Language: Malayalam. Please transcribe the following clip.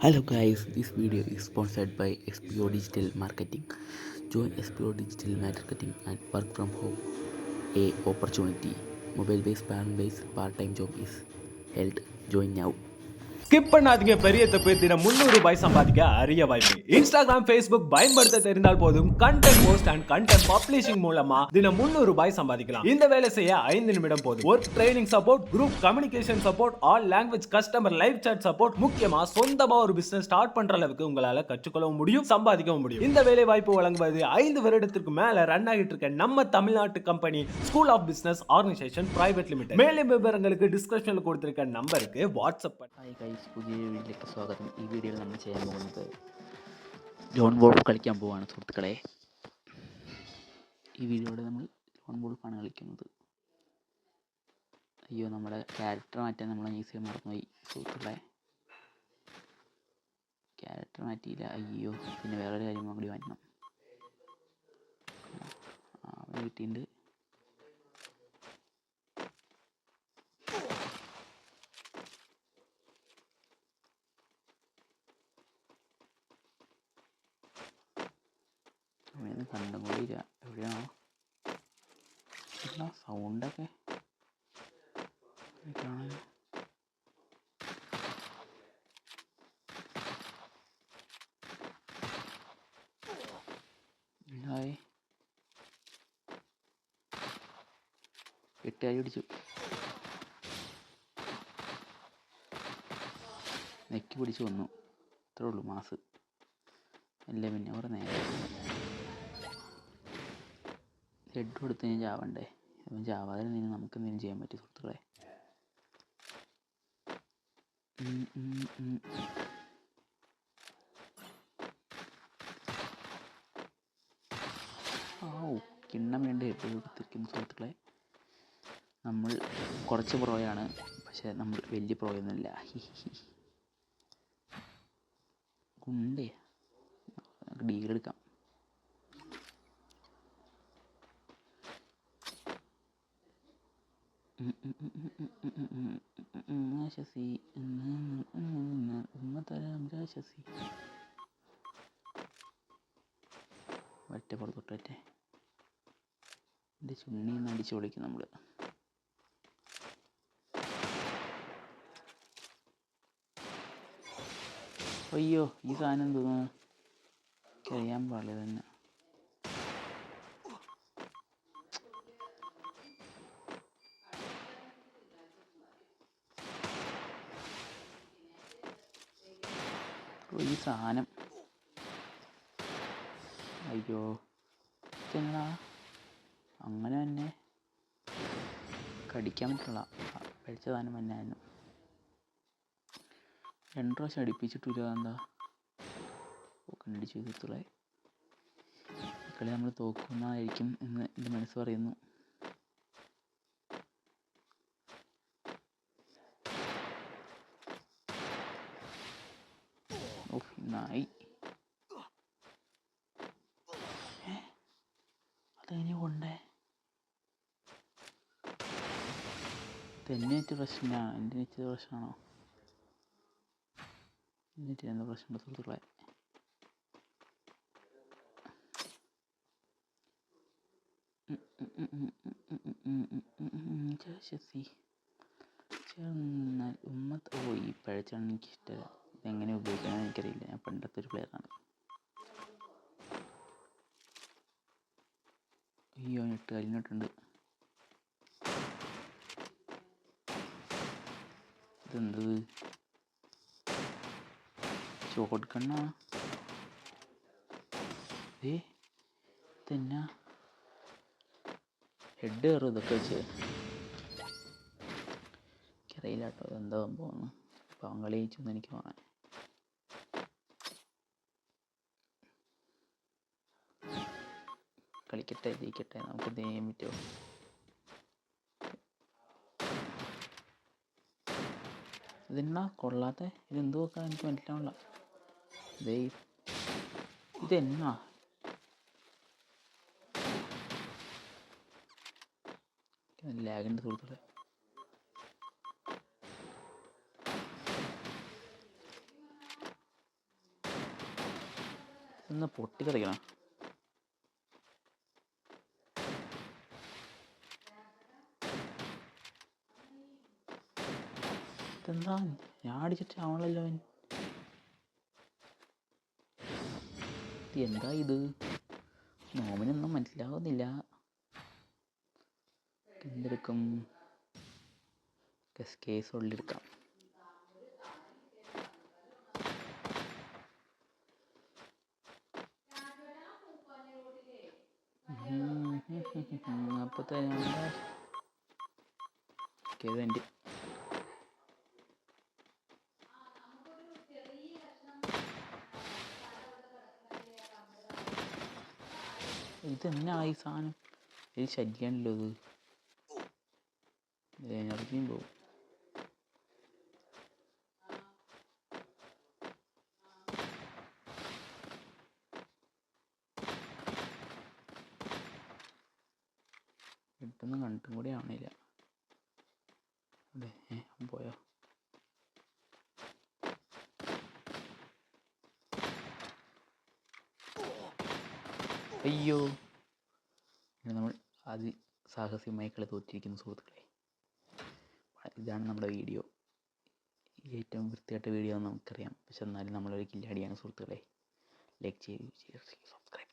Hello guys, this video is sponsored by SPO Digital Marketing. Join SPO Digital Marketing and work from home. A opportunity. Mobile-based, parent-based, part-time job is held. Join now. Skip பண்ணாதீங்க, பெரிய தப்பு. தினம் 300 ரூபாய் சம்பாதிக்க அரிய வாய்ப்பு. இன்ஸ்டாகிராம், ஃபேஸ்புக் பயன்படுத்த தெரிந்தால் போதும், content post and content publishing மூலமா தினம் 300 ரூபாய் சம்பாதிக்கலாம். இந்த வேலை செய்ய 5 நிமிடம் போதும். Work training support, group communication support, all language customer live chat support, முக்கியமா சொந்தமா ஒரு பிசினஸ் ஸ்டார்ட் பண்ற அளவுக்கு உங்களால கற்றுக்கொள்ளவும் முடியும், சம்பாதிக்கவும் முடியும். இந்த வேலை வாய்ப்பு வழங்குவது 5 வருடத்திற்கு மேல ரன் ஆகிட்டு இருக்க நம்ம தமிழ்நாட்டு company school of business organisation private limited. மேலும் விவரங்களுக்கு டிஸ்கிரிப்ஷன்ல கொடுத்திருக்க நம்பருக்கு வாட்ஸ்அப் பண்ணி. ഹായ് ഗൈസ്, പുതിയ വീഡിയോയിലേക്ക് സ്വാഗതം. ഈ വീഡിയോയിൽ നമ്മൾ ചെയ്യാൻ പോകുന്നത് ലോൺ വോൾഫ് കളിക്കാൻ പോവുകയാണ് സുഹൃത്തുക്കളെ. ഈ വീഡിയോയിൽ നമ്മൾ ലോൺ വോൾഫാണ് കളിക്കുന്നത്. അയ്യോ, നമ്മുടെ ക്യാരക്ടർ മാറ്റാൻ നമ്മൾ ഈസിയായി മറന്നുപോയി സുഹൃത്തുക്കളെ. ക്യാരക്ടർ മാറ്റിയില്ല. അയ്യോ, പിന്നെ വേറൊരു കാര്യം കൂടി മാറ്റണം. കിട്ടിയിട്ടുണ്ട്. അവിടെയൊന്നും കണ്ടും കൂടിയില്ല. എവിടെയാണോ സൗണ്ടൊക്കെ കാണാൻ. എട്ടുകാരി പിടിച്ചു, നെക്കി പിടിച്ച് വന്നു. അത്രേ ഉള്ളൂ മാസ്. അല്ലേ പിന്നെ കുറെ നേരം ഹെഡ് കൊടുത്ത് കഴിഞ്ഞാൽ ചാവണ്ടേ. അപ്പം ചാവാതെ നിന്ന് നമുക്ക് എന്തെങ്കിലും ചെയ്യാൻ പറ്റും സുഹൃത്തുക്കളെ. കിണ്ണം വേണ്ട ഹെഡ് കൊടുത്തിരിക്കുന്നു സുഹൃത്തുക്കളെ. നമ്മൾ കുറച്ച് പ്രോയാണ്, പക്ഷെ നമ്മൾ വലിയ പ്രോയൊന്നുമില്ല. ഗുണ്ടേ ഡീലെടുക്കാം. ശശി തരാം ശശി. ഒറ്റ പുറത്തൊട്ടെ എൻ്റെ ചുണ്ണിന്ന് അടിച്ചു വിളിക്കും നമ്മൾ. അയ്യോ, ഈ സാധനം തോന്നുന്നു അറിയാൻ പാടില്ല തന്നെ. ഈ സാധനം അയ്യോ എന്നാ അങ്ങനെ തന്നെ കടിക്കാൻ പറ്റുള്ള കഴിച്ച സാധനം തന്നെയായിരുന്നു. 2 പ്രാവശ്യം അടിപ്പിച്ചിട്ടില്ല. എന്താ കണ്ടടിച്ചു സുഹൃത്തുക്കളെ. കളി നമ്മൾ തോക്കുന്നതായിരിക്കും എന്ന് എൻ്റെ മനസ്സ് പറയുന്നു. നായി അതെങ്ങനെ കൊണ്ടേ തെന്നേറ്റ് പ്രശ്നമാണ്. എൻ്റെ നെറ്റ് പ്രശ്നമാണോ? നെറ്റ് എന്താ പ്രശ്നമുണ്ട് സുഹൃത്തുക്കളെ? ശശി ചെന്നാൽ ഉമ്മത്ത്. ഈ പഴച്ചാണ് എനിക്കിഷ്ടമല്ല. ഇതെങ്ങനെ ഉപയോഗിക്കണമെന്ന് എനിക്കറിയില്ല. ഞാൻ പണ്ടത്തെ ഒരു പ്ലെയറാണ്. അയ്യോ, 8 കാലിനോട്ടുണ്ട്. ഇതെന്തത് ഷോട്ട് ഗണ്ണാ? ഇതെന്നാ ഹെഡ് കയറും ഇതൊക്കെ വെച്ച്? എനിക്കറിയില്ല കേട്ടോ ഇതെന്താ സംഭവം. പാവം കളി ജയിച്ചൊന്നും എനിക്ക് പറയാൻ. കളിക്കട്ടെ, ജയിക്കട്ടെ, നമുക്ക് ചെയ്യാൻ പറ്റുമോ? ഇതെന്നാ കൊള്ളാത്ത ഇതെന്ത് നോക്കാൻ എനിക്ക് മനസ്സിലാവില്ല. ഇതെന്നാ ലാഗിൻ്റെ സുഹൃത്തുക്കളെ. ഒന്ന് പൊട്ടിക്കറിക്കണം. ഇതെന്താ ഞാൻ അടിച്ചിട്ട് ആവണല്ലോ അവൻ. എന്താ ഇത്? നോമിനൊന്നും മനസ്സിലാവുന്നില്ല. എന്തെടുക്കും? കേസ് ഉള്ളിലെടുക്കാം. അപ്പോഴത്തെ വേണ്ടി ഇതെന്നാ ഈ സാധനം? ഇത് ശല്യമാണല്ലോ ഇത്. എനർജിയും പോവും. ഇട്ടൊന്നും കണ്ടും കൂടി ആവണില്ല. അതെ പോയോ? അയ്യോ, നമ്മൾ സാഹസികമായി കളി തോറ്റിരിക്കുന്നു സുഹൃത്തുക്കളെ. ഇതാണ് നമ്മുടെ വീഡിയോ. ഏറ്റവും വൃത്തിയായിട്ട വീഡിയോ എന്ന് നമുക്കറിയാം. പക്ഷെ എന്നാലും നമ്മളൊരു കില്ലാടിയാണ് സുഹൃത്തുക്കളെ. ലൈക്ക് ചെയ്യൂ, സബ്സ്ക്രൈബ്.